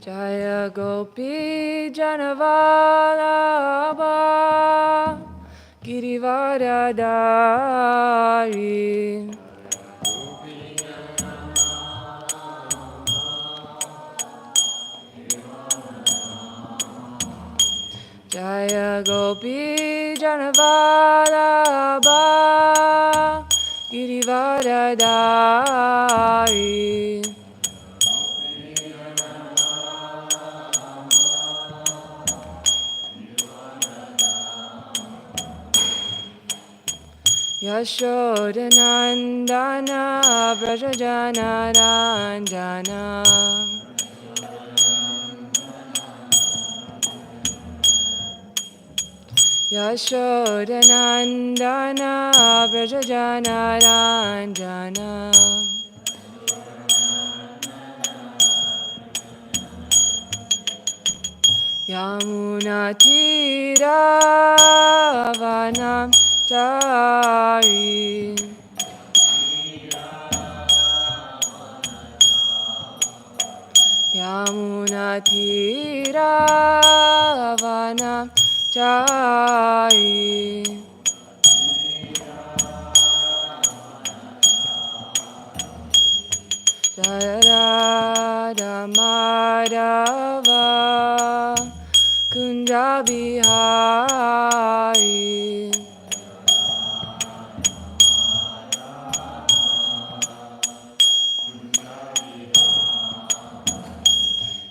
Jaya Gopi Janavallabha Girivaradari Jaya Gopi Janavallabha Girivaradari Yashodanandana Vrajajana Ranjana Yashodanandana Vrajajana Ranjana Yamunatiravanam Chari Yamunatiravanam Chari Jaya Radha Madhava Kunja Bihari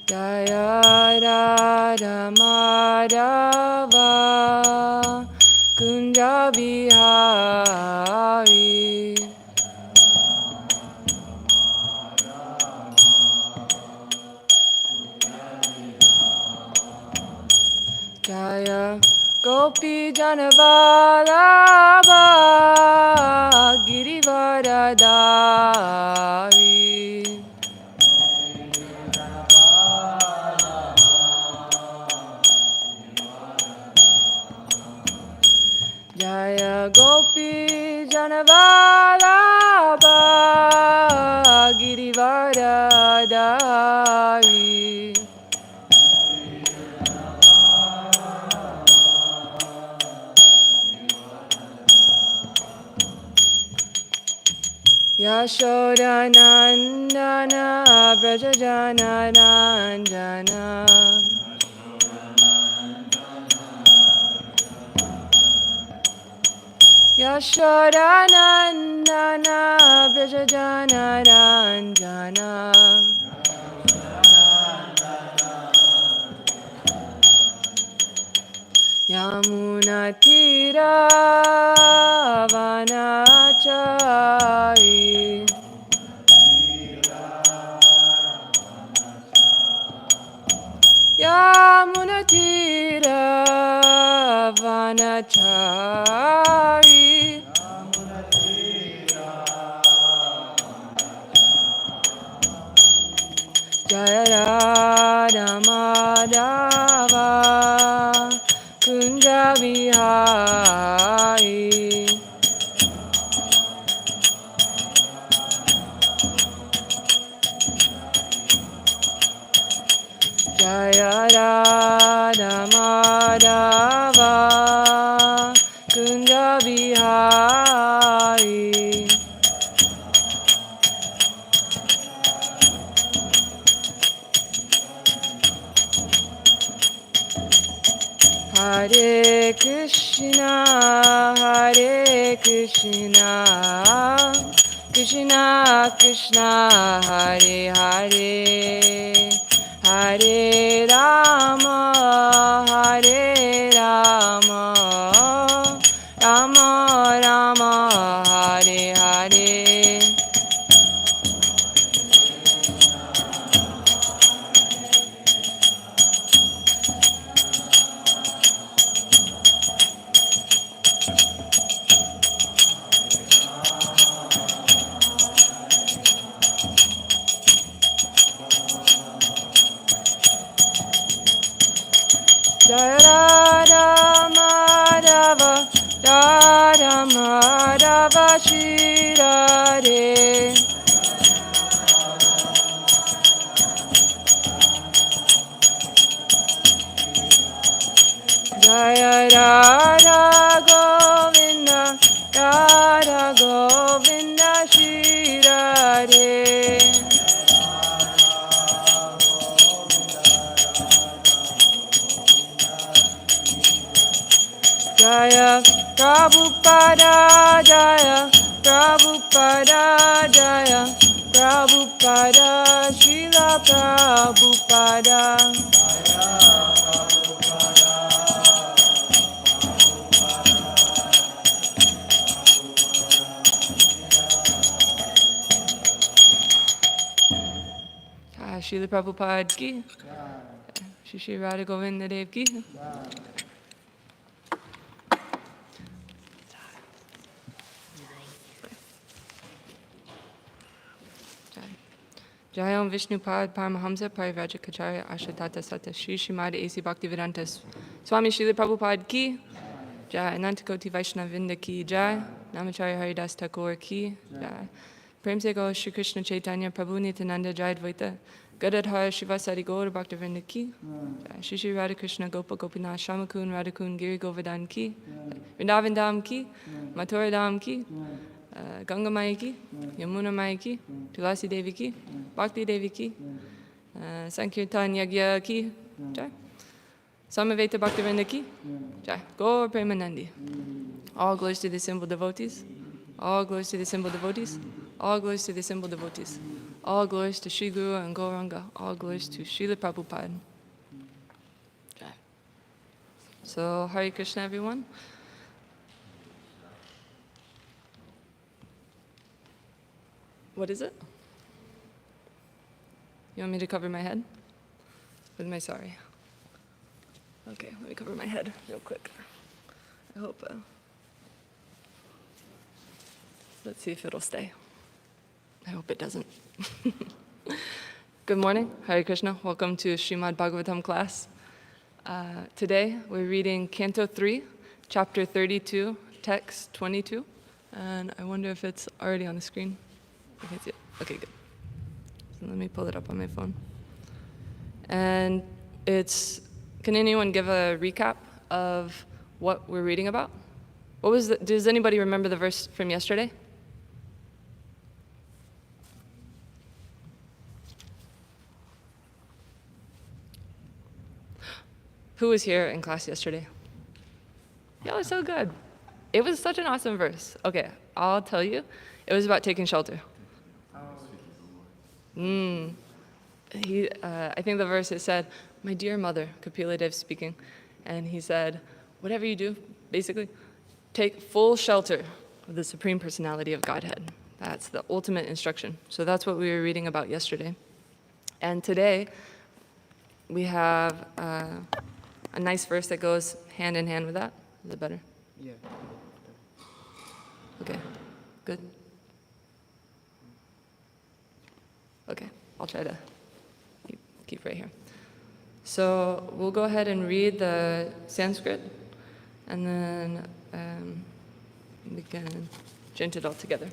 Jaya Radha Madhava Kunja Bihari Jaya Gopi Janavallabha Girivaradari Jaya Gopi Janavallabha Girivaradari Yashodanandana Vrajajana Ranjana Yashodanandana Vrajajana Ranjana Yamunatiravanachari Yamunatiravanachari Jaya Radha Madhava Kunja Bihari Jaya Radha Madhava Kunja Bihari Hare Krishna, Hare Krishna, Krishna Krishna, Hare Hare, Hare Rama, Hare Rama, Rama Rama, Hare Hare. Jaya Radha Madhava, Radha Madhava Shri Radhe. Prabhupada Jaya, Prabhupada Jaya, Prabhupada, Srila Prabhupada. Srila Prabhupada ki, Shri Radha Govinda Dev ki. Jayam Vishnupad Paramahamsa Parivrajacharya Ashratata Sata Shri Śrimad A.C. Bhaktivedanta Swami Srila Prabhupada ki Jai, Anantakoti Vaishnavinda ki Jai, Namacharya Haridas Thakur ki Jai, Prem se go Shri Krishna Chaitanya Prabhu Nityananda Jai Advaita Gadadhara Shivasari Gaur Bhaktivinoda ki Jai, Shri Shri Radha Krishna Gopa Gopinath Shamakun Radhakun Giri Govardhan ki Vrindavan Dham ki Mathura Dham ki Ganga Mai ki, Yamuna Mai ki, Tulasi Devi ki, Bhakti Devi ki, Sankirtan Yagya ki, Jai. Samaveta Bhaktivinoda ki, Jai. Gaur Premanandi. All glories to the simple devotees. All glories to the simple devotees. All glories to the simple devotees. All glories to Sri Guru and Gauranga. All glories to Srila Prabhupada. Jai. So, Hare Krishna, everyone. What is it? You want me to cover my head? With my sari? Okay, let me cover my head real quick. I hope, let's see if it'll stay. I hope it doesn't. Good morning, Hare Krishna. Welcome to Śrimad Bhāgavatam class. Today we're reading Canto 3, Chapter 32, Text 22. And I wonder if it's already on the screen. You can see it. Okay, good. So let me pull it up on my phone. And can anyone give a recap of what we're reading about? Does anybody remember the verse from yesterday? Who was here in class yesterday? Y'all are so good. It was such an awesome verse. Okay, I'll tell you. It was about taking shelter. I think the verse, it said, "My dear mother," Kapila Dev speaking, and he said, whatever you do, basically, take full shelter of the Supreme Personality of Godhead. That's the ultimate instruction. So that's what we were reading about yesterday. And today, we have a nice verse that goes hand in hand with that. Is it better? Yeah. Okay, good. Okay, I'll try to keep right here. So we'll go ahead and read the Sanskrit, and then we can chant it all together.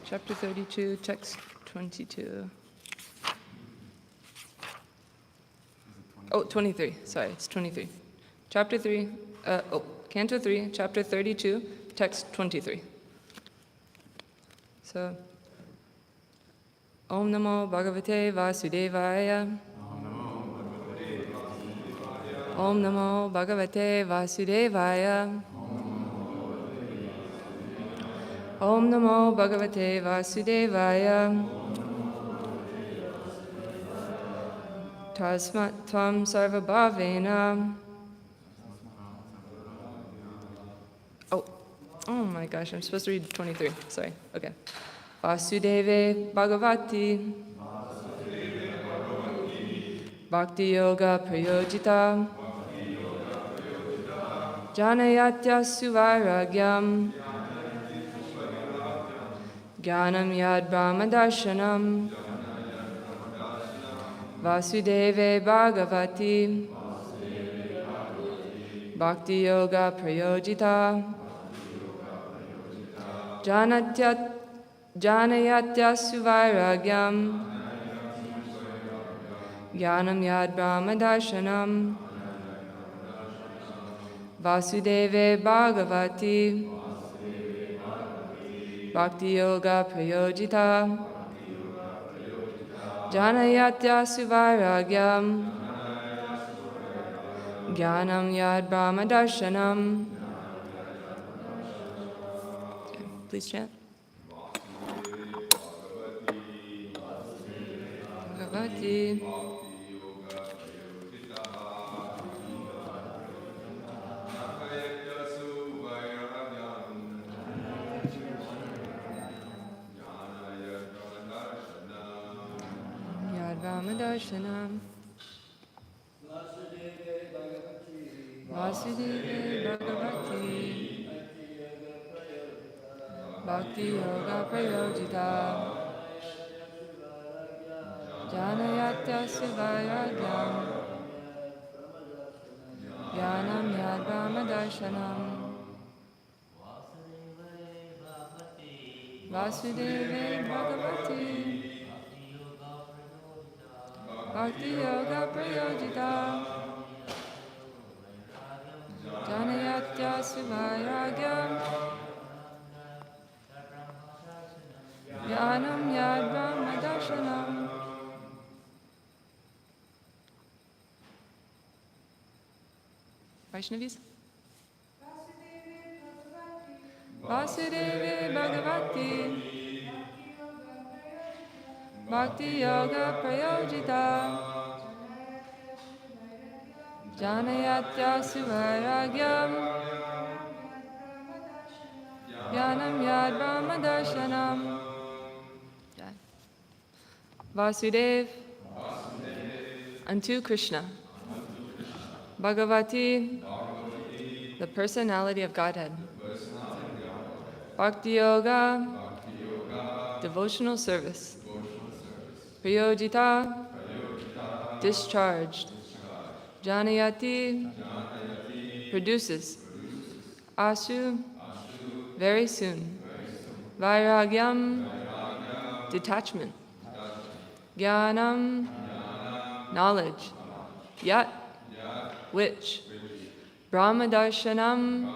Chapter 32, text 22. Oh, 23. Sorry, it's 23. Chapter 3, Canto 3, Chapter 32, text 23. So, Om Namo Bhagavate Vasudevaya. Om Namo Bhagavate Vasudevaya. Om Namo Bhagavate Vasudevaya. Tasmat Tvam Sarvabhavena. Oh my gosh, I'm supposed to read 23. Sorry. Okay. Vasudeve Bhagavati. Bhakti Yoga Prayojita. Janayatya Suvaragyam. Jnanam Yad Brahma Darshanam. Vasudeve Bhagavati. Bhakti Yoga Prayojita. Janayatya suvairagyam Jnanam yad brahma darshanam Vasudeve Bhagavati Bhakti Yoga Prayojita Janayatya suvairagyam Jnanam yad brahma darshanam. Please chant. Bhagavati Yad Brahma Darshanam Vasudeve Bhagavati Bhakti Yoga Prayojita Janayatya Sivairagyam Jnanam Yad Brahma Darshanam Vasudeve Bhagavati Bhakti Yoga Prayojita Janayatya Sivairagyam Jnanam Yad Brahma Darshanam. Vaishnavis? Vasudeve Bhagavati Bhakti Yoga Prayojita Janayatya Suvairagyam Jnanam Yad Brahma Darshanam. Vasudev unto Krishna. Bhagavati, the personality of Godhead. Bhakti Yoga, devotional service. Prayojita, discharged. Janayati, produces. Asu, very soon. Vairagyam, detachment. Jnanam, knowledge. Yat, which. Brahma Darshanam,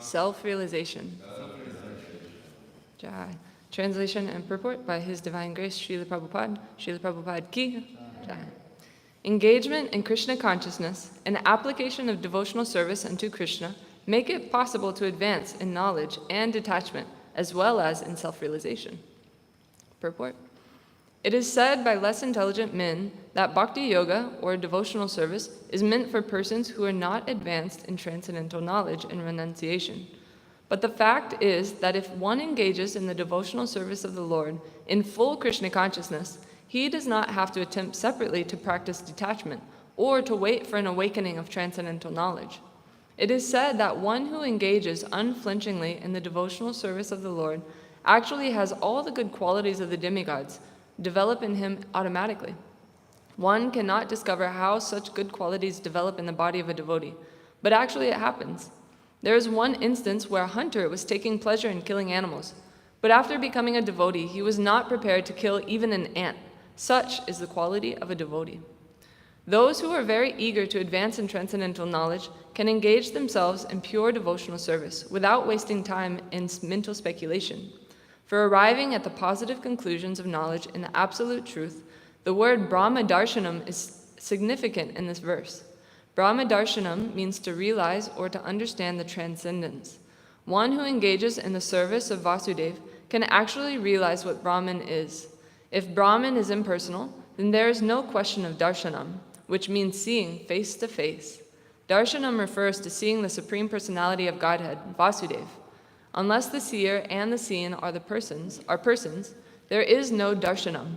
self-realization. Jai. Translation and purport by His Divine Grace, Srila Prabhupada. Srila Prabhupada ki. Jai. Engagement in Krishna consciousness and application of devotional service unto Krishna make it possible to advance in knowledge and detachment, as well as in self-realization. Purport. It is said by less intelligent men that bhakti yoga, or devotional service, is meant for persons who are not advanced in transcendental knowledge and renunciation. But the fact is that if one engages in the devotional service of the Lord in full Krishna consciousness, he does not have to attempt separately to practice detachment or to wait for an awakening of transcendental knowledge. It is said that one who engages unflinchingly in the devotional service of the Lord actually has all the good qualities of the demigods develop in him automatically. One cannot discover how such good qualities develop in the body of a devotee, but actually it happens. There is one instance where a hunter was taking pleasure in killing animals, but after becoming a devotee, he was not prepared to kill even an ant. Such is the quality of a devotee. Those who are very eager to advance in transcendental knowledge can engage themselves in pure devotional service without wasting time in mental speculation. For arriving at the positive conclusions of knowledge in the absolute truth, the word Brahma Darshanam is significant in this verse. Brahma Darshanam means to realize or to understand the transcendence. One who engages in the service of Vasudeva can actually realize what Brahman is. If Brahman is impersonal, then there is no question of Darshanam, which means seeing face to face. Darshanam refers to seeing the Supreme Personality of Godhead, Vasudeva. Unless the seer and the seen are persons, there is no darshanam.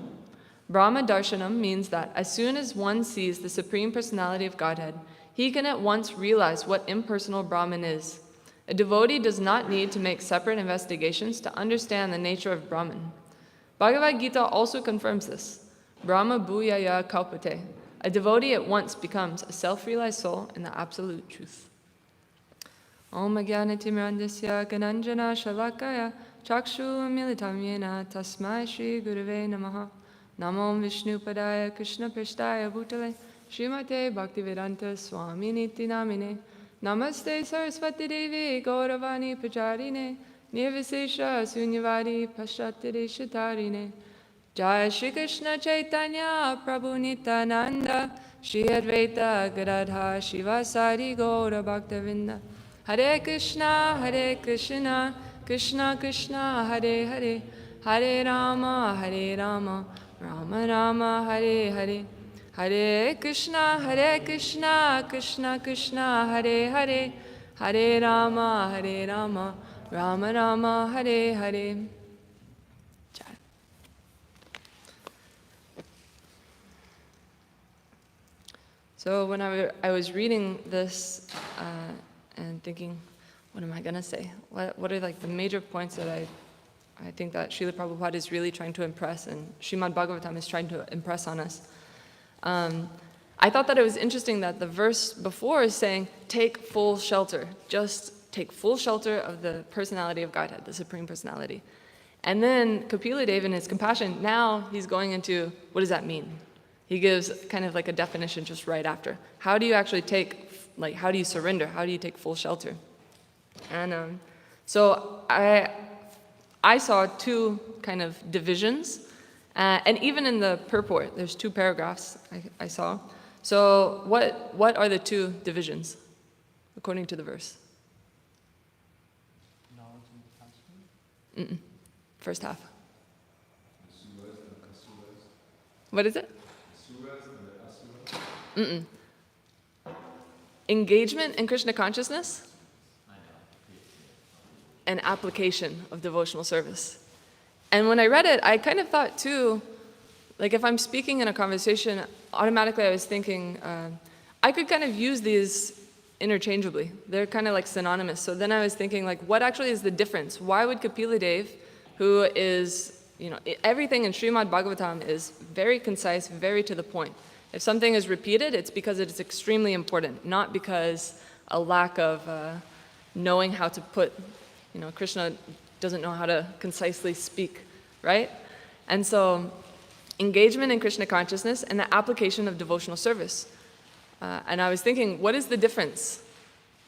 Brahma darshanam means that as soon as one sees the Supreme Personality of Godhead, he can at once realize what impersonal Brahman is. A devotee does not need to make separate investigations to understand the nature of Brahman. Bhagavad Gita also confirms this. Brahma bhuyaya kalpate. A devotee at once becomes a self-realized soul in the absolute truth. Om Jnanatimirandasya Gananjana Shalakaya Chakshu Militam Yena Tasmai Shri Gurave Namaha. Namo Vishnu Padaya Krishna Prishtaya Bhutale Srimate Bhaktivedanta Swami Niti Namine. Namaste Saraswati Devi Gauravani Pacharine Nirvisesha Sunyavadi Pashatire Shatarine. Jai Shri Krishna Chaitanya Prabhu Nityananda Shri Advaita Gadadha Shivasari Gaura Bhaktavinda. Hare Krishna Krishna Krishna Hare Hare Hare Rama Rama Rama Hare Hare. Hare Krishna Krishna Krishna Hare Hare Hare Rama Rama Rama Hare Hare. So when I was reading this and thinking, what am I going to say? What are like the major points that I think that Srila Prabhupada is really trying to impress and Śrimad Bhāgavatam is trying to impress on us? I thought that it was interesting that the verse before is saying, take full shelter. Just take full shelter of the personality of Godhead, the Supreme Personality. And then Kapila Deva in his compassion, now he's going into, what does that mean? He gives kind of like a definition just right after. How do you actually take, like, how do you surrender? How do you take full shelter? And so I saw two kind of divisions. And even in the purport, there's two paragraphs I saw. So what are the two divisions, according to the verse? Knowledge and detachment? First half. What is it? Engagement in Krishna consciousness and application of devotional service. And when I read it, I kind of thought too, like if I'm speaking in a conversation, automatically I was thinking, I could kind of use these interchangeably. They're kind of like synonymous. So then I was thinking, like, what actually is the difference? Why would Kapila Deva, who is, everything in Śrimad Bhāgavatam is very concise, very to the point. If something is repeated, it's because it is extremely important, not because a lack of knowing how to put, Krishna doesn't know how to concisely speak, right? And so engagement in Krishna consciousness and the application of devotional service. And I was thinking, what is the difference?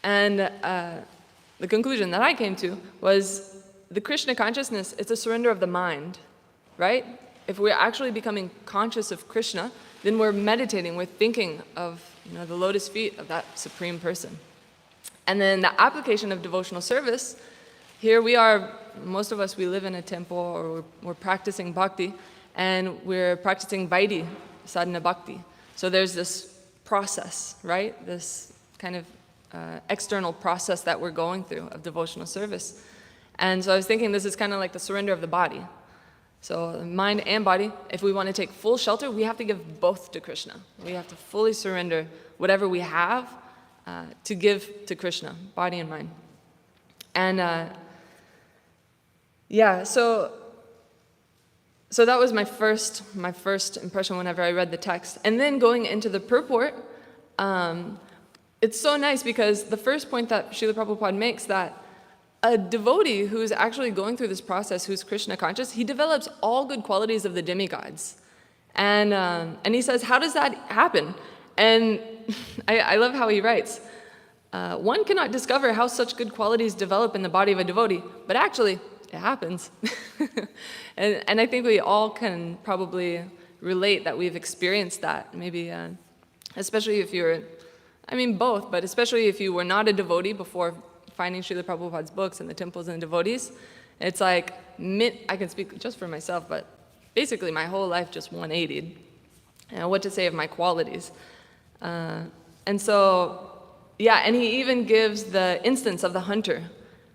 And the conclusion that I came to was the Krishna consciousness, it's a surrender of the mind, right? If we're actually becoming conscious of Krishna, then we're meditating, we're thinking of the lotus feet of that Supreme Person. And then the application of devotional service, here we are, most of us, we live in a temple or we're practicing bhakti, and we're practicing vaidhi, sadhana bhakti. So there's this process, right? This kind of external process that we're going through of devotional service. And so I was thinking this is kind of like the surrender of the body. So mind and body, if we want to take full shelter, we have to give both to Krishna. We have to fully surrender whatever we have to give to Krishna, body and mind. And so that was my first impression whenever I read the text. And then going into the purport, it's so nice because the first point that Srila Prabhupada makes, that a devotee who's actually going through this process, who's Krishna conscious, he develops all good qualities of the demigods. And he says, how does that happen? And I love how he writes, one cannot discover how such good qualities develop in the body of a devotee, but actually, it happens. and I think we all can probably relate that we've experienced that, maybe, especially if you're, both, but especially if you were not a devotee before finding Srila Prabhupada's books and the temples and devotees. It's like, I can speak just for myself, but basically my whole life just 180'd. What to say of my qualities. And so, and he even gives the instance of the hunter,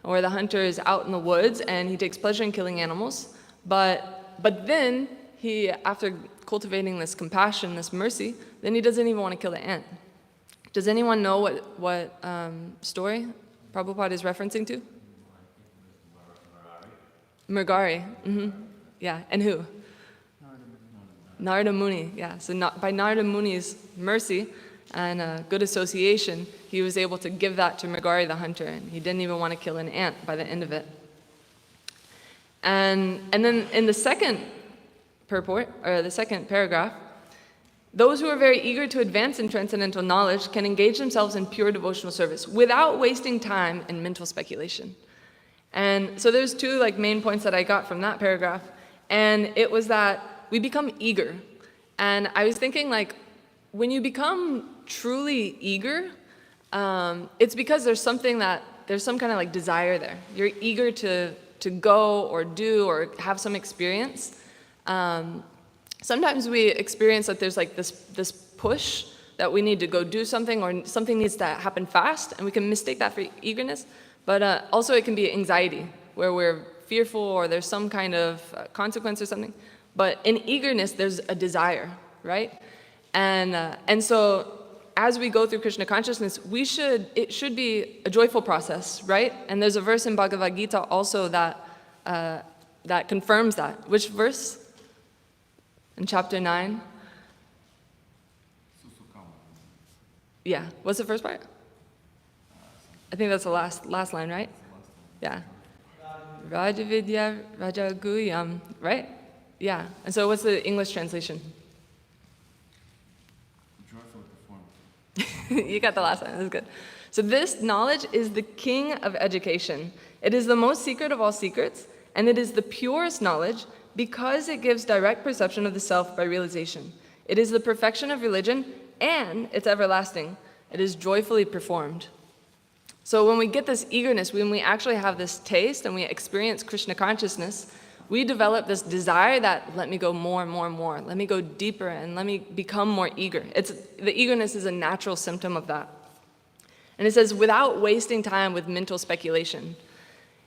where the hunter is out in the woods and he takes pleasure in killing animals, but then he, after cultivating this compassion, this mercy, then he doesn't even want to kill the ant. Does anyone know what story Prabhupada is referencing to? Mrgari. Yeah, and who? Narada Muni. Yeah, so by Narada Muni's mercy and good association, he was able to give that to Mrgari the hunter, and he didn't even want to kill an ant by the end of it. And then in the second purport, or the second paragraph, those who are very eager to advance in transcendental knowledge can engage themselves in pure devotional service without wasting time in mental speculation. And so there's two main points that I got from that paragraph, and it was that we become eager. And I was thinking when you become truly eager, it's because there's some kind of desire there. You're eager to go or do or have some experience. Sometimes we experience that there's this push that we need to go do something, or something needs to happen fast, and we can mistake that for eagerness. But also it can be anxiety, where we're fearful or there's some kind of consequence or something. But in eagerness, there's a desire, right? And so as we go through Krishna consciousness, it should be a joyful process, right? And there's a verse in Bhagavad Gita also that confirms that. Which verse? In chapter 9? Yeah. What's the first part? I think that's the last line, right? Yeah. Rajavidya Rajaguyam, right? Yeah. And so what's the English translation? Joyful performance. You got the last line. That's good. So this knowledge is the king of education. It is the most secret of all secrets, and it is the purest knowledge because it gives direct perception of the self by realization. It is the perfection of religion, and it's everlasting. It is joyfully performed. So when we get this eagerness, when we actually have this taste and we experience Krishna consciousness, we develop this desire that let me go more and more and more. Let me go deeper and let me become more eager. The eagerness is a natural symptom of that. And it says, without wasting time with mental speculation.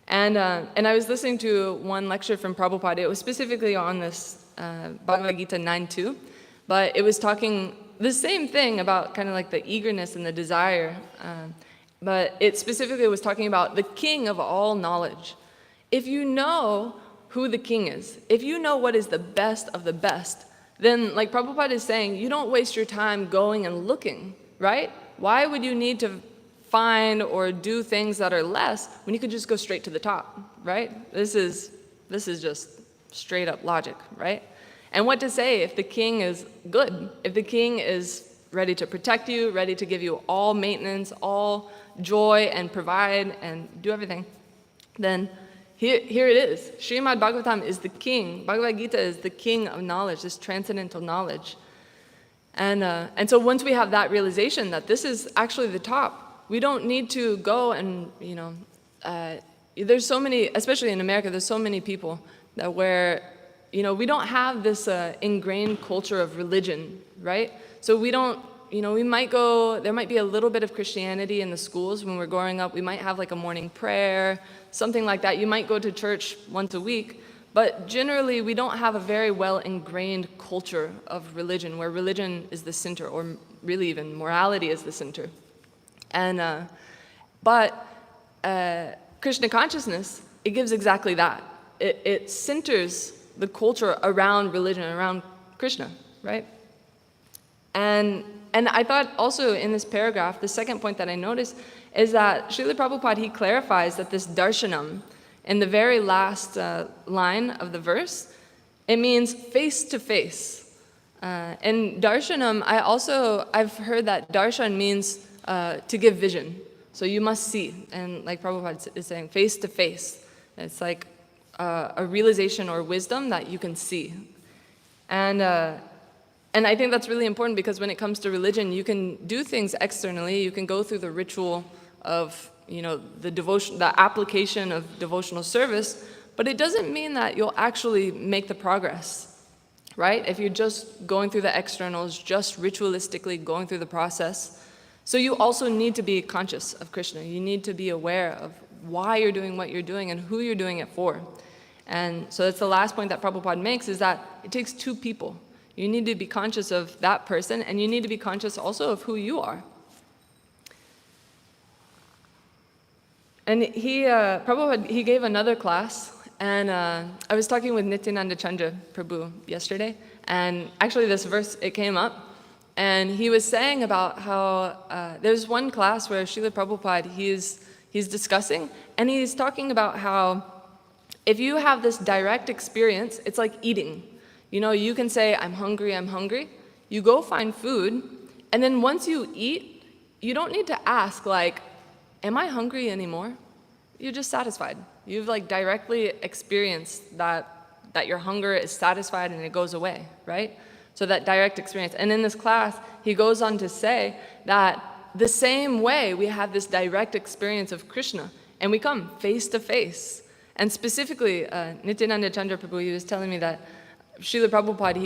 And I was listening to one lecture from Prabhupada. It was specifically on this Bhagavad Gita 9.2, but it was talking the same thing about kind of the eagerness and the desire. But it specifically was talking about the king of all knowledge. If you know who the king is, if you know what is the best of the best, then like Prabhupada is saying, you don't waste your time going and looking, right? Why would you need to find or do things that are less when you could just go straight to the top, right? This is just straight up logic, right? And what to say if the king is good, if the king is ready to protect you, ready to give you all maintenance, all joy and provide and do everything, then here it is. Śrimad Bhāgavatam is the king. Bhagavad Gita is the king of knowledge, this transcendental knowledge. And so once we have that realization that this is actually the top, we don't need to go and, there's so many, especially in America, there's so many people that where, we don't have this ingrained culture of religion, right? So we don't, we might go, there might be a little bit of Christianity in the schools when we're growing up. We might have like a morning prayer, something like that. You might go to church once a week, but generally we don't have a very well ingrained culture of religion where religion is the center, or really even morality is the center. And, but Krishna consciousness, it gives exactly that. It centers the culture around religion, around Krishna, right? And I thought also in this paragraph, the second point that I noticed is that Srila Prabhupada, he clarifies that this darshanam, in the very last line of the verse, it means face to face. And darshanam, I've heard that darshan means to give vision. So you must see, and like Prabhupada is saying, face to face. It's like a realization or wisdom that you can see. And I think that's really important because when it comes to religion, you can do things externally. You can go through the ritual of, the devotion, the application of devotional service, but it doesn't mean that you'll actually make the progress, right? If you're just going through the externals, just ritualistically going through the process. So you also need to be conscious of Krishna. You need to be aware of why you're doing what you're doing and who you're doing it for. And so that's the last point that Prabhupada makes, is that it takes two people. You need to be conscious of that person, and you need to be conscious also of who you are. And Prabhupada, he gave another class, and I was talking with Nityananda Chandra Prabhu yesterday, and actually this verse, it came up, and he was saying about how there's one class where Srila Prabhupada, he's discussing, and he's talking about how if you have this direct experience, it's like eating. You know, you can say, I'm hungry, I'm hungry. You go find food, and then once you eat, you don't need to ask, like, am I hungry anymore? You're just satisfied. You've like directly experienced that your hunger is satisfied and it goes away, right? So that direct experience. And in this class, he goes on to say that the same way we have this direct experience of Krishna, and we come face to face. And specifically, Nityananda Chandra Prabhu, he was telling me that Srila Prabhupada,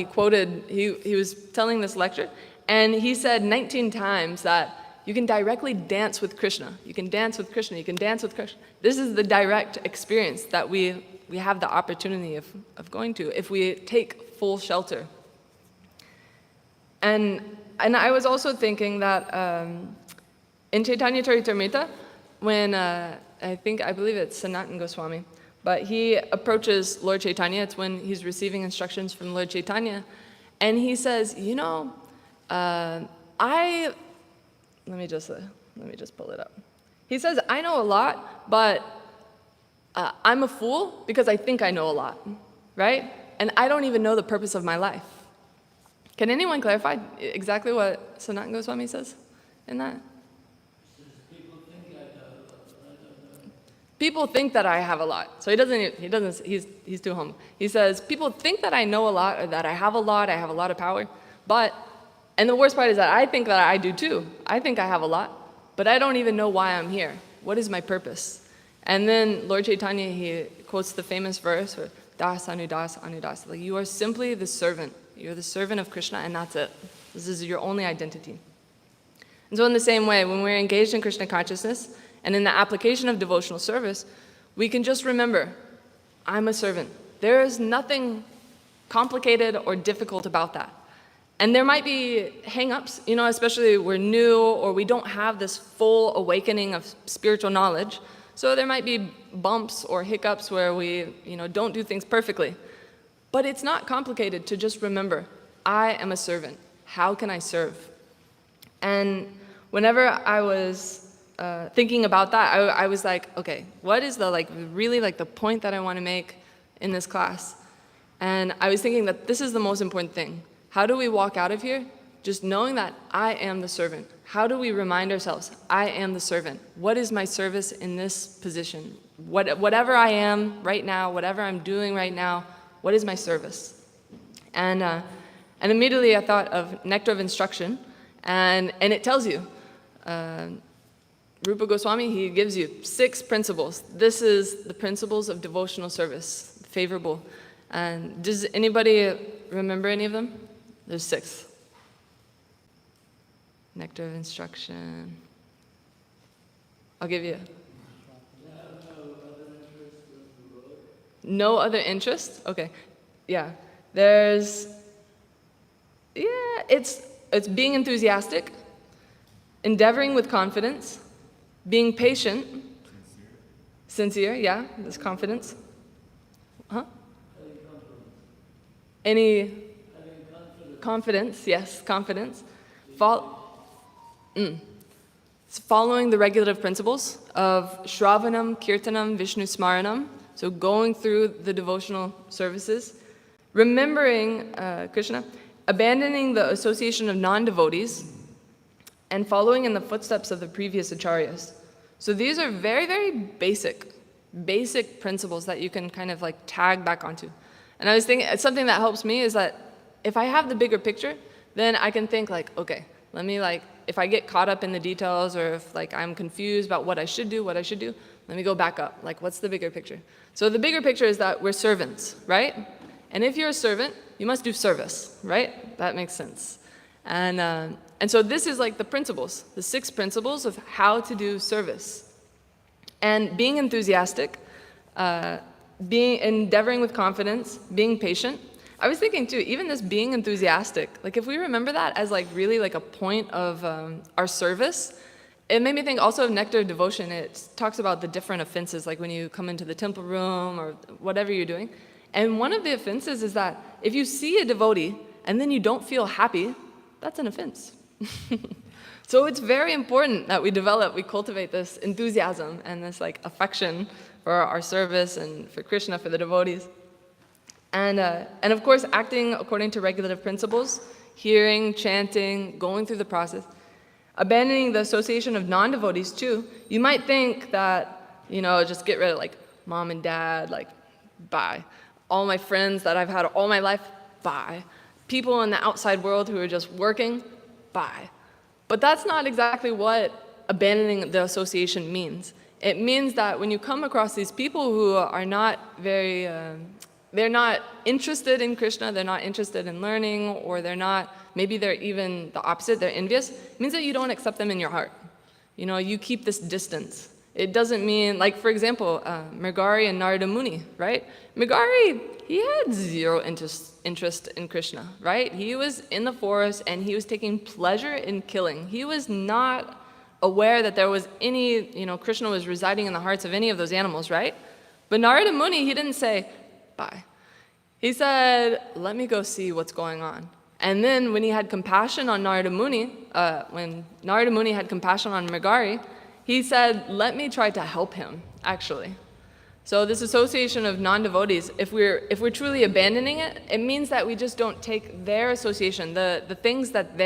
he was telling this lecture, and he said 19 times that you can directly dance with Krishna. You can dance with Krishna. You can dance with Krishna. This is the direct experience that we have the opportunity of going to if we take full shelter. And I was also thinking that in Chaitanya Charitamrita, when I believe it's Sanatana Goswami, but he approaches Lord Chaitanya, it's when he's receiving instructions from Lord Chaitanya, and he says, you know, let me just pull it up. He says, I know a lot, but I'm a fool because I think I know a lot, right? And I don't even know the purpose of my life. Can anyone clarify exactly what Sanatana Goswami says in that? People think that I have a lot. So he's too humble. He says, people think that I know a lot or that I have a lot of power, and the worst part is that I think that I do too. I think I have a lot, but I don't even know why I'm here. What is my purpose? And then Lord Chaitanya, he quotes the famous verse, Das Anudas Anudas. Like, you are simply the servant. You're the servant of Krishna, and that's it. This is your only identity. And so in the same way, when we're engaged in Krishna consciousness, and in the application of devotional service, we can just remember, I'm a servant. There is nothing complicated or difficult about that. And there might be hang-ups, you know, especially we're new or we don't have this full awakening of spiritual knowledge. So there might be bumps or hiccups where we, don't do things perfectly. But it's not complicated to just remember, I am a servant. How can I serve? And whenever I was thinking about that, I was like, okay, what is the point that I want to make in this class? And I was thinking that this is the most important thing. How do we walk out of here just knowing that I am the servant? How do we remind ourselves, I am the servant? What is my service in this position? Whatever I am right now, whatever I'm doing right now, what is my service? And immediately I thought of Nectar of Instruction, and it tells you, Rupa Goswami, he gives you 6 principles. This is the principles of devotional service, favorable. And does anybody remember any of them? There's 6. Nectar of Instruction. I'll give you. No other interest? Okay. Yeah. It's being enthusiastic, endeavoring with confidence, being patient, sincere, yeah, there's confidence. Huh? Any confidence, yes, confidence. Following the regulative principles of Shravanam, Kirtanam, Vishnu Smaranam, so going through the devotional services, remembering Krishna, abandoning the association of non-devotees, and following in the footsteps of the previous acharyas. So these are very, very basic principles that you can kind of like tag back onto. And I was thinking, something that helps me is that if I have the bigger picture, then I can think like, okay, let me if I get caught up in the details or if I'm confused about what I should do, let me go back up. What's the bigger picture? So the bigger picture is that we're servants, right? And if you're a servant, you must do service, right? That makes sense. And so this is the principles, the 6 principles of how to do service. And being enthusiastic, endeavoring with confidence, being patient. I was thinking too, even this being enthusiastic, if we remember that as really a point of our service, it made me think also of Nectar of Devotion. It talks about the different offenses, like when you come into the temple room or whatever you're doing. And one of the offenses is that if you see a devotee and then you don't feel happy, that's an offense. So it's very important that we cultivate this enthusiasm and this affection for our service and for Krishna, for the devotees. And of course, acting according to regulative principles, hearing, chanting, going through the process, abandoning the association of non-devotees too. You might think that, just get rid of like mom and dad, like bye. All my friends that I've had all my life, bye. People in the outside world who are just working, bye. But that's not exactly what abandoning the association means. It means that when you come across these people who are not very, they're not interested in Krishna, they're not interested in learning, or maybe they're even the opposite, they're envious, it means that you don't accept them in your heart. You keep this distance. It doesn't mean, like for example, Mrigari and Narada Muni, right? Mrigari, he had zero interest in Krishna, right? He was in the forest and he was taking pleasure in killing. He was not aware that there was any, Krishna was residing in the hearts of any of those animals, right? But Narada Muni, he didn't say, bye. He said, let me go see what's going on. And then when he had compassion on Narada Muni, when Narada Muni had compassion on Mrigari, he said, let me try to help him, actually. So this association of non-devotees, if we're truly abandoning it, it means that we just don't take their association, the things that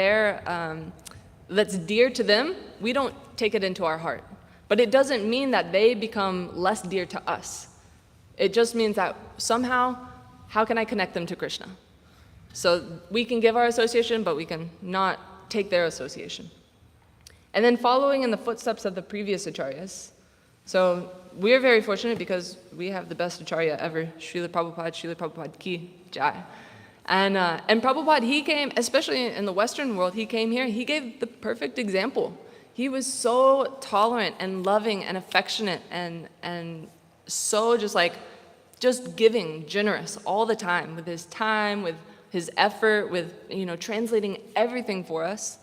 that's dear to them, we don't take it into our heart. But it doesn't mean that they become less dear to us. It just means that somehow, how can I connect them to Krishna? So we can give our association, but we can not take their association. And then following in the footsteps of the previous acharyas. So we're very fortunate because we have the best acharya ever, Srila Prabhupada ki jai. And Prabhupada, he came, especially in the Western world, he came here, he gave the perfect example. He was so tolerant and loving and affectionate and so just giving, generous all the time, with his effort, with translating everything for us.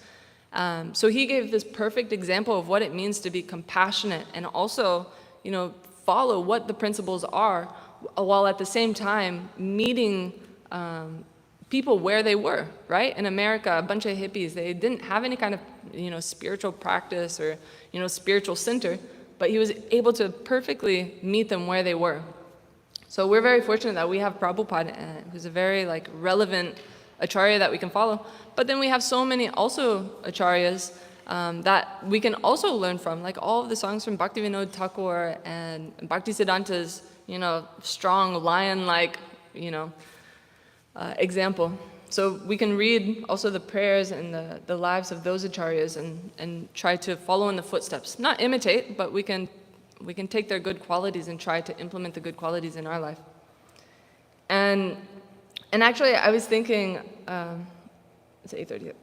So he gave this perfect example of what it means to be compassionate and also, follow what the principles are, while at the same time meeting people where they were, right? In America, a bunch of hippies, they didn't have any kind of, spiritual practice or, spiritual center, but he was able to perfectly meet them where they were. So we're very fortunate that we have Prabhupada, who's a very relevant acharya that we can follow. But then we have so many also acharyas that we can also learn from, like all of the songs from Bhaktivinoda Thakur and Bhaktisiddhanta's, strong lion-like, example. So we can read also the prayers and the lives of those acharyas and try to follow in the footsteps. Not imitate, but we can take their good qualities and try to implement the good qualities in our life. And actually, I was thinking, it's 8:30.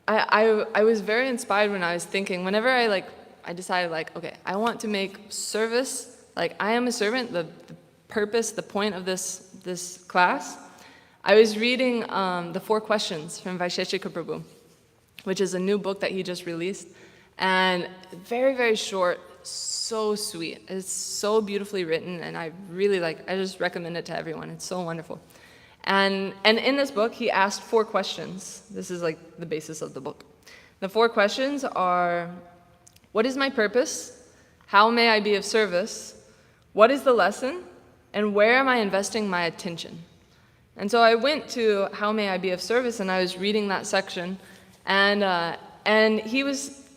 I was very inspired when I was thinking, whenever I decided okay, I want to make service, I am a servant, the purpose, the point of this class. I was reading the 4 Questions from Vaisheshika Prabhu, which is a new book that he just released. And very, very short, so sweet. It's so beautifully written, and I really I just recommend it to everyone. It's so wonderful. And in this book, he asked 4 questions. This is the basis of the book. The 4 questions are, what is my purpose? How may I be of service? What is the lesson? And where am I investing my attention? And so I went to how may I be of service, and I was reading that section, and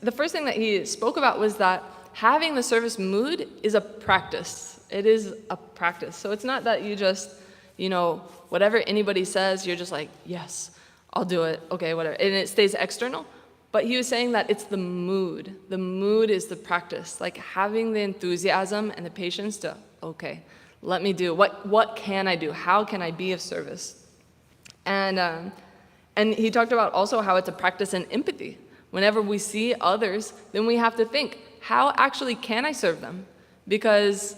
the first thing that he spoke about was that having the service mood is a practice. It is a practice. So it's not that you just, whatever anybody says, you're just yes, I'll do it, okay, whatever, and it stays external. But he was saying that it's the mood. The mood is the practice, having the enthusiasm and the patience to, okay, let me do, what can I do? How can I be of service? And he talked about also how it's a practice in empathy. Whenever we see others, then we have to think, how actually can I serve them? Because,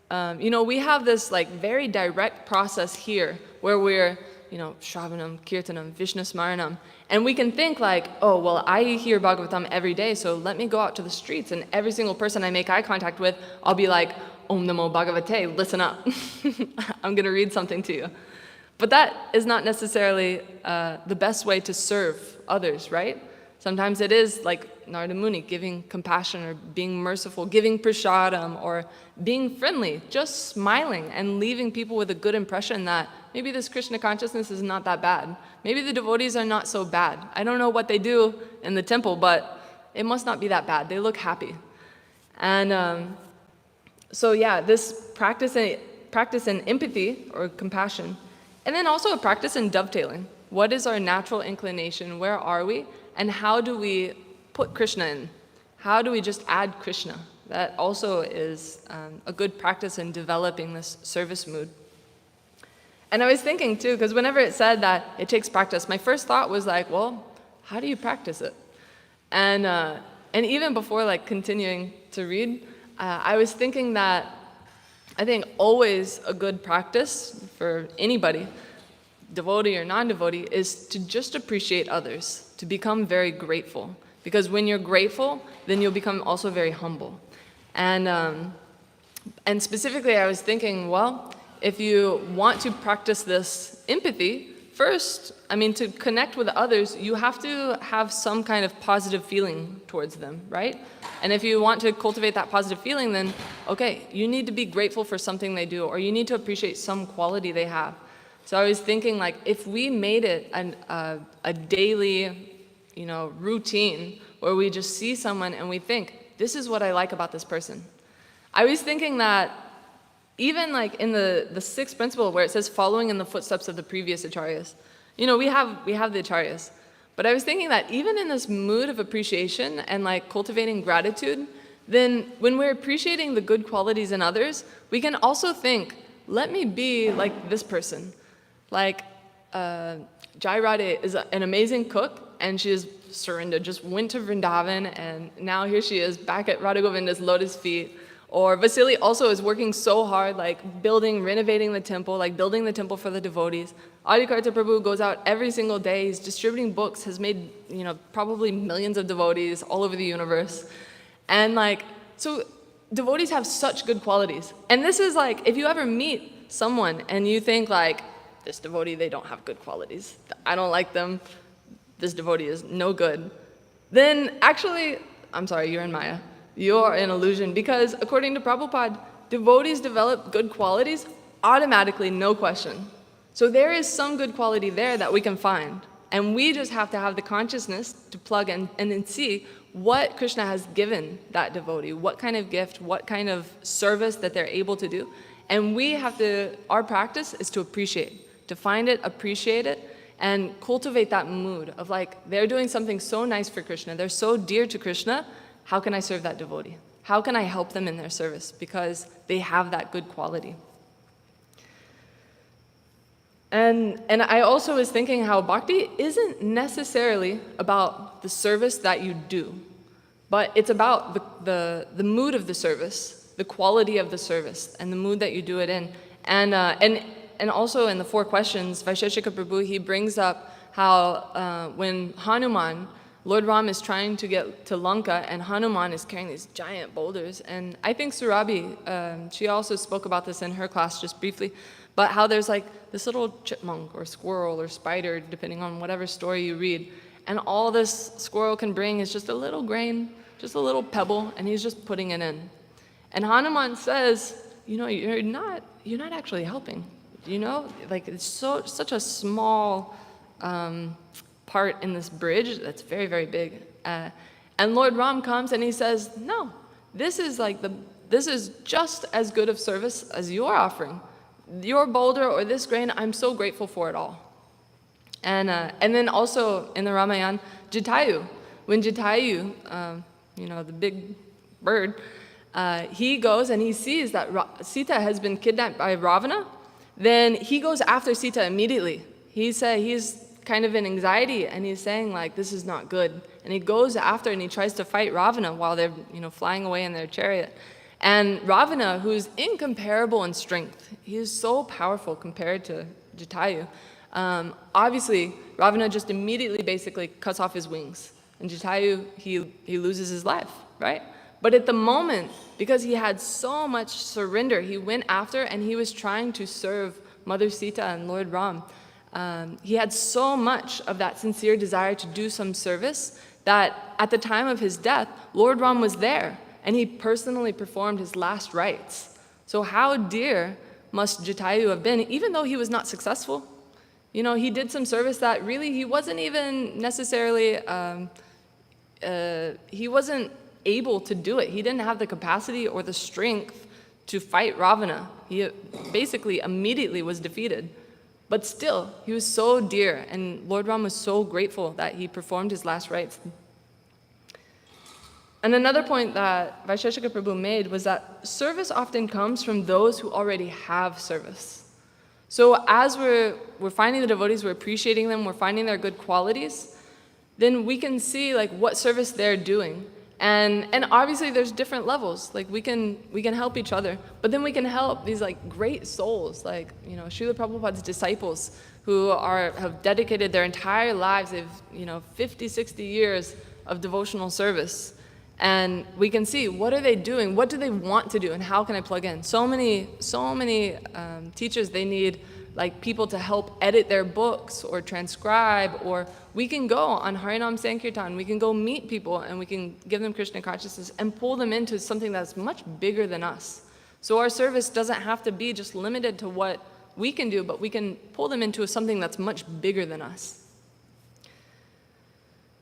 we have this very direct process here where we're, Shravanam, Kirtanam, Vishnu Smaranam, and we can think oh, well, I hear Bhāgavatam every day, so let me go out to the streets, and every single person I make eye contact with, I'll be Om Namo Bhagavate, listen up. I'm going to read something to you. But that is not necessarily the best way to serve others, right? Sometimes it is like Narada Muni, giving compassion or being merciful, giving prasadam or being friendly, just smiling and leaving people with a good impression that maybe this Krishna consciousness is not that bad. Maybe the devotees are not so bad. I don't know what they do in the temple, but it must not be that bad. They look happy. And so yeah, this practice in empathy or compassion, and then also a practice in dovetailing. What is our natural inclination? Where are we? And how do we put Krishna in? How do we just add Krishna? That also is a good practice in developing this service mood. And I was thinking too, because whenever it said that it takes practice, my first thought was like, well, how do you practice it? And even before like continuing to read, I was thinking that I think always a good practice for anybody, devotee or non-devotee, is to just appreciate others, to become very grateful. Because when you're grateful, then you'll become also very humble. And specifically, I was thinking, well, if you want to practice this empathy, first, I mean, to connect with others, you have to have some kind of positive feeling towards them, right? And if you want to cultivate that positive feeling, then, okay, you need to be grateful for something they do, or you need to appreciate some quality they have. So I was thinking, like, if we made it a daily, routine where we just see someone and we think, this is what I like about this person. I was thinking that even like in the sixth principle where it says following in the footsteps of the previous acharyas, we have the acharyas. But I was thinking that even in this mood of appreciation and like cultivating gratitude, then when we're appreciating the good qualities in others, we can also think, let me be like this person. Like Jai Radhe is an amazing cook, and she is Surrender, just went to Vrindavan, and now here she is back at Radha Govinda's lotus feet. Or Vasily also is working so hard, like renovating the temple, like building the temple for the devotees. Adikarta Prabhu goes out every single day, he's distributing books, has made, probably millions of devotees all over the universe. And so devotees have such good qualities. And this is like, if you ever meet someone and you think like, this devotee, they don't have good qualities, I don't like them, this devotee is no good, then actually, I'm sorry, you're in Maya. You're an illusion, because according to Prabhupada, devotees develop good qualities automatically, no question. So there is some good quality there that we can find. And we just have to have the consciousness to plug in and then see what Krishna has given that devotee, what kind of gift, what kind of service that they're able to do. And our practice is to appreciate, to find it, appreciate it, and cultivate that mood of like, they're doing something so nice for Krishna, they're so dear to Krishna, how can I serve that devotee? How can I help them in their service? Because they have that good quality. And I also was thinking how bhakti isn't necessarily about the service that you do, but it's about the mood of the service, the quality of the service, and the mood that you do it in. And also in the 4 questions, Vaisheshika Prabhu, he brings up how when Hanuman, Lord Ram is trying to get to Lanka, and Hanuman is carrying these giant boulders. And I think Surabhi, she also spoke about this in her class just briefly, but how there's like this little chipmunk or squirrel or spider, depending on whatever story you read, and all this squirrel can bring is just a little grain, just a little pebble, and he's just putting it in. And Hanuman says, you're not actually helping. Like it's such a small part in this bridge that's very, very big. And Lord Ram comes and he says, no, this is just as good of service as you're offering. Your boulder or this grain, I'm so grateful for it all. And then also in the Ramayana, Jatayu, when Jatayu, the big bird, he goes and he sees that Sita has been kidnapped by Ravana, then he goes after Sita immediately. He's kind of in anxiety, and he's saying like, this is not good. And he goes after and he tries to fight Ravana while they're flying away in their chariot. And Ravana, who's incomparable in strength, he is so powerful compared to Jatayu. Obviously, Ravana just immediately basically cuts off his wings. And Jatayu, he loses his life, right? But at the moment, because he had so much surrender, he went after and he was trying to serve Mother Sita and Lord Ram. He had so much of that sincere desire to do some service that at the time of his death, Lord Ram was there, and he personally performed his last rites. So how dear must Jatayu have been, even though he was not successful? You know, he did some service that really he wasn't even necessarily, he wasn't able to do it. He didn't have the capacity or the strength to fight Ravana. He basically immediately was defeated. But still, he was so dear, and Lord Ram was so grateful that he performed his last rites. And another point that Vaisheshika Prabhu made was that service often comes from those who already have service. So as we're finding the devotees, we're appreciating them, we're finding their good qualities, then we can see like what service they're doing. And obviously there's different levels. Like we can help each other, but then we can help these like great souls, like, you know, Srila Prabhupada's disciples who have dedicated their entire lives, they've, you know, 50, 60 years of devotional service. And we can see, what are they doing? What do they want to do? And how can I plug in? So many teachers, they need like people to help edit their books or transcribe, or we can go on Harinam Sankirtan, we can go meet people and we can give them Krishna consciousness and pull them into something that's much bigger than us. So our service doesn't have to be just limited to what we can do, but we can pull them into something that's much bigger than us.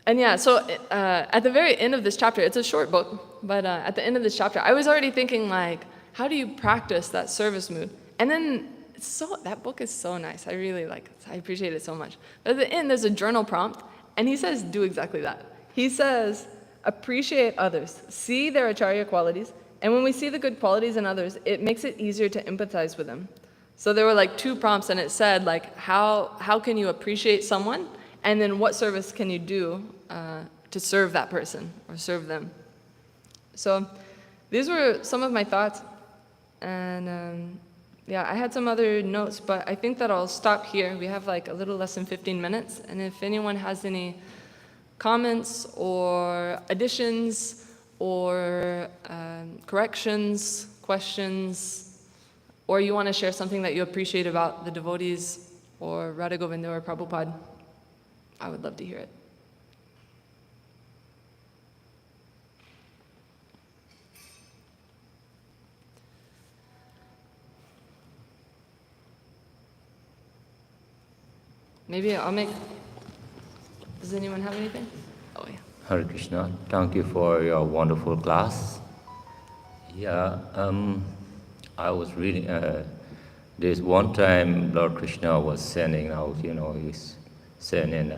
And yeah, so at the very end of this chapter, it's a short book, but at the end of this chapter, I was already thinking like, how do you practice that service mood? And then that book is so nice. I really like it. I appreciate it so much. But at the end, there's a journal prompt, and he says, do exactly that. He says, appreciate others, see their acharya qualities, and when we see the good qualities in others, it makes it easier to empathize with them. So there were like 2 prompts, and it said like, how can you appreciate someone? And then what service can you do to serve that person or serve them? So these were some of my thoughts. And yeah, I had some other notes, but I think that I'll stop here. We have like a little less than 15 minutes. And if anyone has any comments or additions or corrections, questions, or you want to share something that you appreciate about the devotees or Radha Govinda or Prabhupada, I would love to hear it. Maybe I'll make... Does anyone have anything? Oh, yeah. Hare Krishna, thank you for your wonderful class. Yeah, I was reading, there's one time Lord Krishna was sending out, you know, he's sending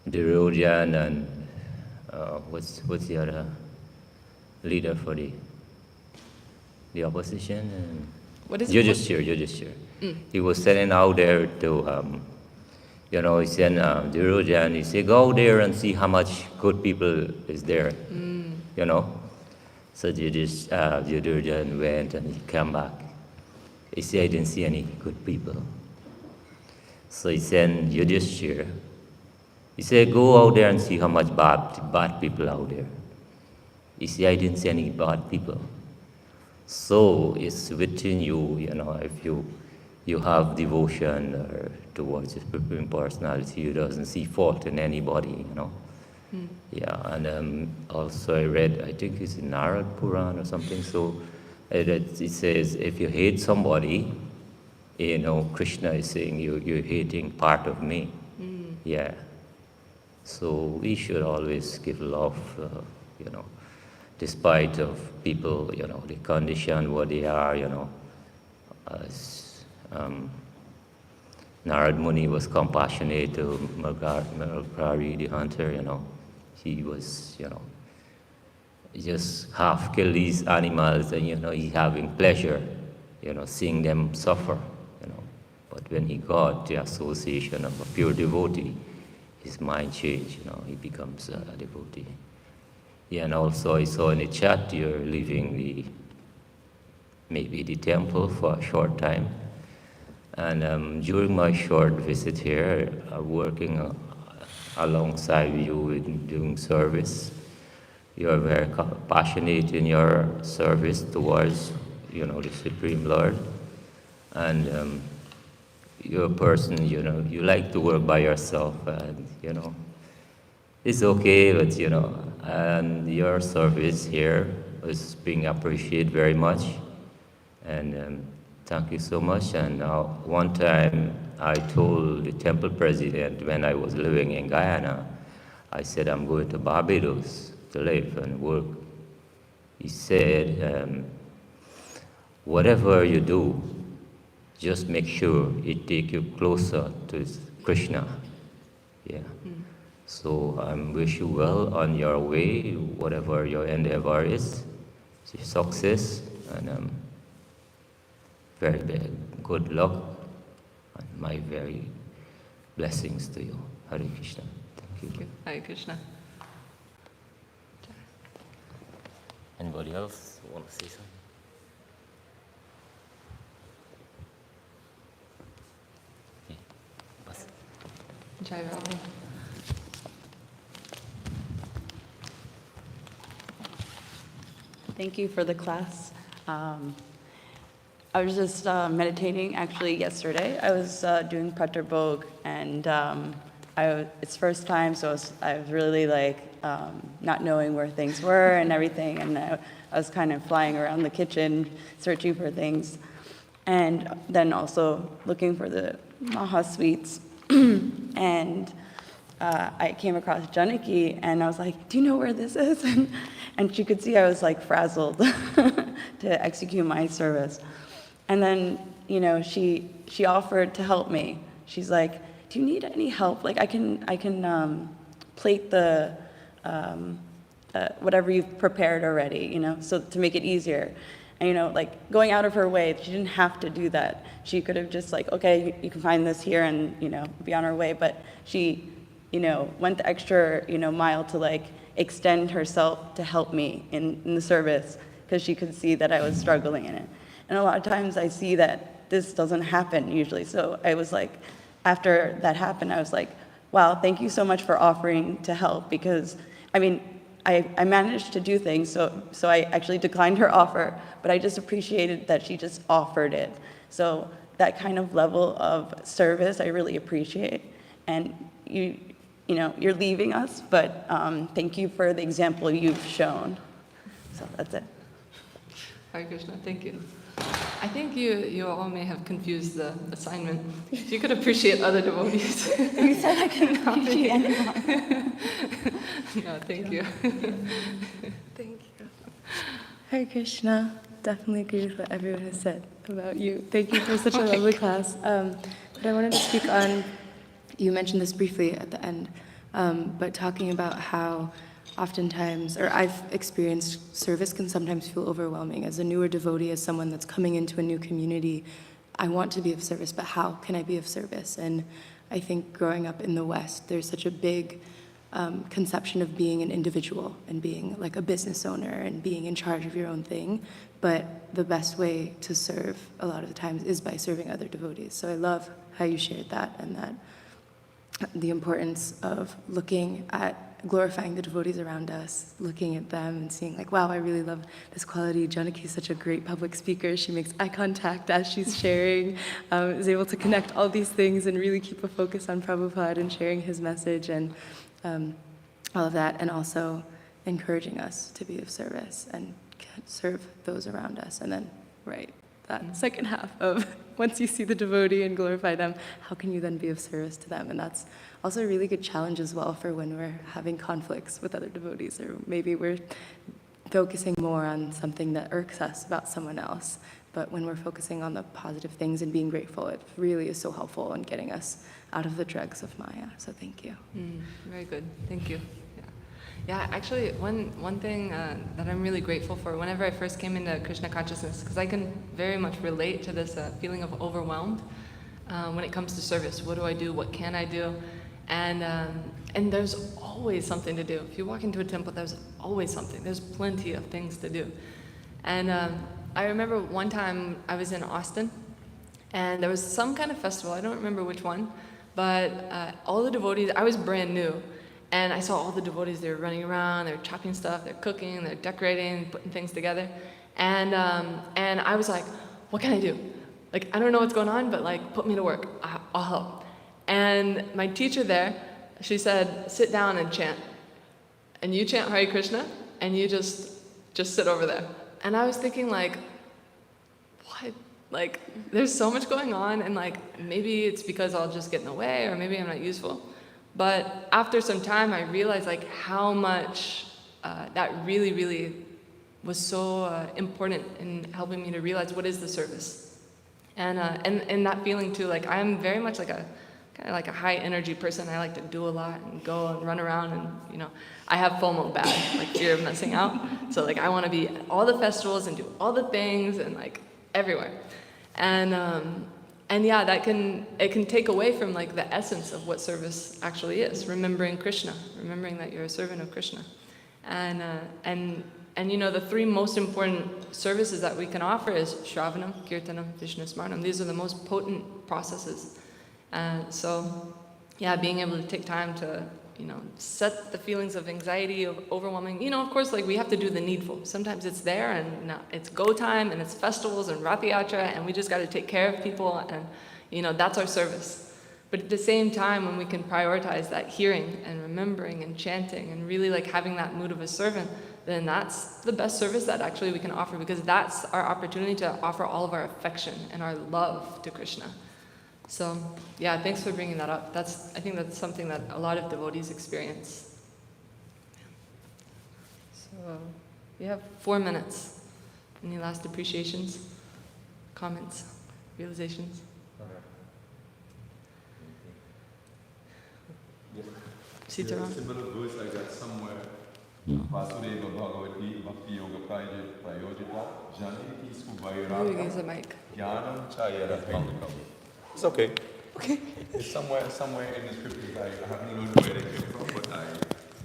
Dhirojan and what's the other leader for the opposition? What is it? Yudhishthira. He was sending out there to, you know, he sent Dhirojan, he said, go there and see how much good people is there, you know. So Dhirojan went and he came back. He said, I didn't see any good people. So he sent Yudhishthira. He said, go out there and see how much bad people out there. He said, I didn't see any bad people. So it's within you, you know, if you have devotion towards the Supreme Personality, you doesn't see fault in anybody, you know. Yeah, and also I read, I think it's in Narad Puran or something, so it says, if you hate somebody, you know, Krishna is saying you're hating part of me. Yeah. So we should always give love, you know, despite of people, you know, the condition, what they are, you know. As Narad Muni was compassionate to Merkari the hunter, you know. He was, you know, just half kill these animals and, you know, he's having pleasure, you know, seeing them suffer, you know. But when he got the association of a pure devotee, his mind changed, you know, he becomes a devotee. Yeah, and also I saw in the chat you're leaving maybe the temple for a short time. And during my short visit here, working alongside you in doing service, you're very passionate in your service towards, you know, the Supreme Lord. And you're a person, you know, you like to work by yourself, and, you know, it's okay, but and your service here is being appreciated very much. And thank you so much. And one time I told the temple president when I was living in Guyana, I said, I'm going to Barbados to live and work. He said, whatever you do, just make sure it take you closer to Krishna. Yeah. So I wish you well on your way, whatever your endeavor is, success, and very, very good luck, and my very blessings to you. Hare Krishna. Thank you. Hare Krishna. Anybody else want to say something? Jai Ram. Thank you for the class. I was just meditating actually yesterday. I was doing Pratar Bhog, and it's first time, so I was really like not knowing where things were and everything, and I was kind of flying around the kitchen searching for things, and then also looking for the Maha sweets. And I came across Janaki, and I was like, do you know where this is? And she could see I was like frazzled to execute my service. And then, she offered to help me. She's like, do you need any help? Like, I can plate the whatever you've prepared already, so to make it easier. And, like going out of her way, she didn't have to do that. She could have just like, okay, you can find this here and, be on her way. But she, went the extra, mile to like extend herself to help me in the service, because she could see that I was struggling in it. And a lot of times I see that this doesn't happen usually. So I was like, after that happened, I was like, wow, thank you so much for offering to help, because I managed to do things, so I actually declined her offer, but I just appreciated that she just offered it. So that kind of level of service I really appreciate. And you're leaving us, but thank you for the example you've shown. So that's it. Hare Krishna, thank you. I think you all may have confused the assignment. You could appreciate other devotees. You said I can appreciate anyone. No, thank you. Thank you. Hare Krishna. Definitely agree with what everyone has said about you. Thank you for such a lovely class. But I wanted to speak on, you mentioned this briefly at the end, but talking about how oftentimes, or I've experienced, service can sometimes feel overwhelming. As a newer devotee, as someone that's coming into a new community, I want to be of service, but how can I be of service? And I think growing up in the West, there's such a big conception of being an individual and being like a business owner and being in charge of your own thing. But the best way to serve a lot of the times is by serving other devotees. So I love how you shared that, and that the importance of looking at glorifying the devotees around us, looking at them and seeing like, wow, I really love this quality. Janaki is such a great public speaker. She makes eye contact as she's sharing, is able to connect all these things and really keep a focus on Prabhupada and sharing his message and all of that, and also encouraging us to be of service and serve those around us. And then, right, that second half of once you see the devotee and glorify them, how can you then be of service to them? And that's also a really good challenge as well for when we're having conflicts with other devotees, or maybe we're focusing more on something that irks us about someone else. But when we're focusing on the positive things and being grateful, it really is so helpful in getting us out of the dregs of Maya. So thank you. Very good. Thank you. Yeah, actually, one thing that I'm really grateful for whenever I first came into Krishna consciousness, because I can very much relate to this feeling of overwhelmed when it comes to service. What do I do? What can I do? And there's always something to do. If you walk into a temple, there's always something. There's plenty of things to do. And I remember one time I was in Austin, and there was some kind of festival. I don't remember which one, but all the devotees, I was brand new. And I saw all the devotees, they were running around, they were chopping stuff, they're cooking, they're decorating, putting things together. And I was like, what can I do? Like, I don't know what's going on, but like, put me to work, I'll help. And my teacher there, she said, sit down and chant. and you chant Hare Krishna, and you just sit over there. And I was thinking like, what? Like, there's so much going on, and like, maybe it's because I'll just get in the way, or maybe I'm not useful. But after some time, I realized like how much that really, really was so important in helping me to realize what is the service. And that feeling too, like I'm very much like kind of like a high energy person. I like to do a lot and go and run around, and I have FOMO bad, like fear of missing out. So like I want to be at all the festivals and do all the things and like everywhere. And yeah, it can take away from like the essence of what service actually is, remembering Krishna, remembering that you're a servant of Krishna. And the three most important services that we can offer is Shravanam, Kirtanam, Vishnu Smaranam. These are the most potent processes. So yeah, being able to take time to, set the feelings of anxiety, of overwhelming, of course, like we have to do the needful. Sometimes it's there and it's go time and it's festivals and Rath Yatra and we just got to take care of people and, that's our service. But at the same time, when we can prioritize that hearing and remembering and chanting and really like having that mood of a servant, then that's the best service that actually we can offer, because that's our opportunity to offer all of our affection and our love to Krishna. So, yeah, thanks for bringing that up. I think that's something that a lot of devotees experience. So, we have 4 minutes. Any last appreciations, comments, realizations? Sitaram? Similar verse like that somewhere. Vasudeva Bhagavati Bhakti Yoga Prayojita Janaki Maybe use the Suvairagam mic. Jnanam Chayara Pankam. It's okay. Okay. It's somewhere in the scriptures. I haven't learned where it came from, but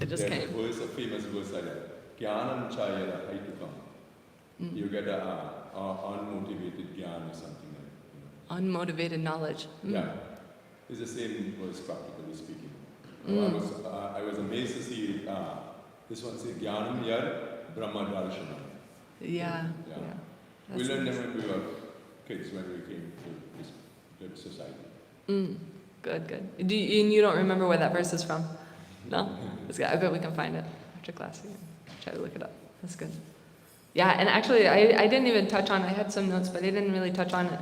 It just there's came. a famous verse like that. Jnanam Chayara Haitukam. You get unmotivated jnana or something like that. Unmotivated knowledge. Yeah. It's the same verse, practically speaking. I was amazed to see this one says Jnanam Yar Brahma Darshanam. Yeah. We learned them when we were kids, when we came to this good society. Good. You don't remember where that verse is from? No? That's good. I bet we can find it after class. We can try to look it up. That's good. Yeah, and actually, I didn't even touch on, I had some notes, but I didn't really touch on it,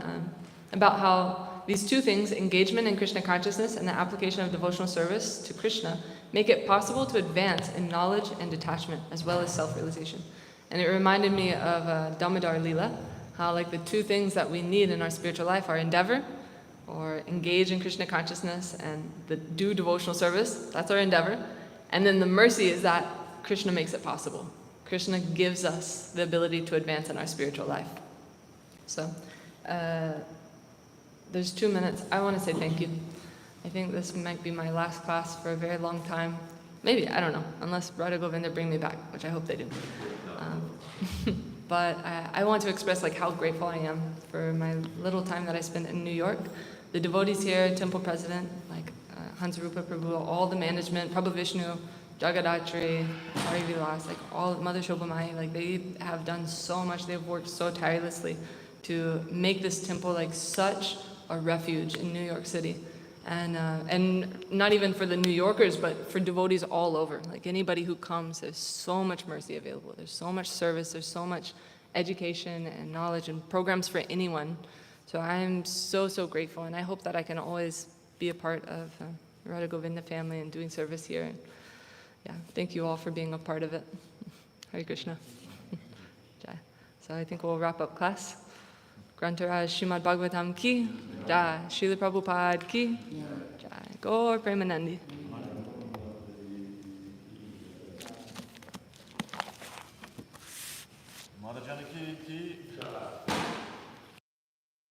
about how these two things, engagement in Krishna consciousness and the application of devotional service to Krishna, make it possible to advance in knowledge and detachment, as well as self-realization. And it reminded me of Damodar Leela, how like the two things that we need in our spiritual life are endeavor, or engage in Krishna consciousness, and do devotional service, that's our endeavor. And then the mercy is that Krishna makes it possible. Krishna gives us the ability to advance in our spiritual life. So, there's 2 minutes. I want to say thank you. I think this might be my last class for a very long time. Maybe, I don't know, unless Radha Govinda bring me back, which I hope they do. But I want to express like how grateful I am for my little time that I spent in New York. The devotees here, temple president, like Hansarupa Prabhu, all the management, Prabhu Vishnu, Jagadatri, Hari Vilas, like all Mother Shobhamai, like they have done so much. They've worked so tirelessly to make this temple like such a refuge in New York City. And not even for the New Yorkers, but for devotees all over. Like anybody who comes, there's so much mercy available. There's so much service. There's so much education and knowledge and programs for anyone. So I'm so grateful, and I hope that I can always be a part of the Radha Govinda family and doing service here. And yeah, thank you all for being a part of it. Hare Krishna. Jai. So I think we'll wrap up class. Grantaraj Śrimad Bhāgavatam ki, Jai. Srila Prabhupada ki, Jai. Gaur Premanandi.